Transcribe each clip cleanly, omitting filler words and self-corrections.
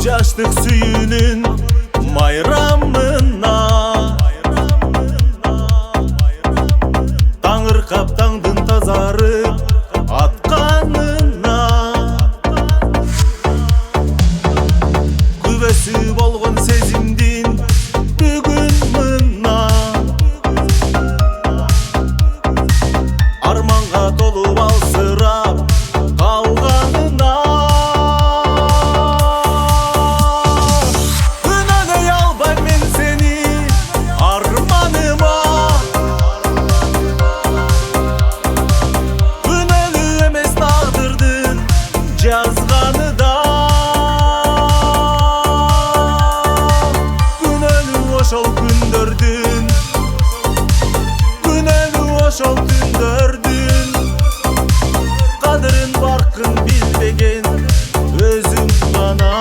Жаштык сүйүүнүн майрамына таңыркап таңдын тазарып атканына күбөсү болгон сезимдин бүгүн мына арманга толуп алсырап калганына күнөөнөй албайм мен сени арманыма күнөөлүү эмес тагдырдын жазганы да күнөөлүү ошол күндөрдүн кадырын баркын билбеген өзүм гана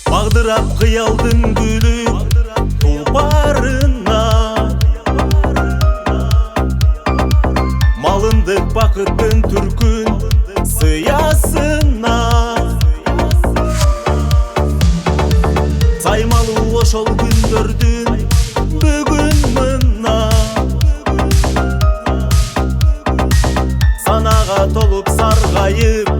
Багдырап кыялдын гүлү тулпарына малындык бакыттын түркүн сыясына саймалуу ошол күндөрдүн бүгүн мына санага толуп саргайып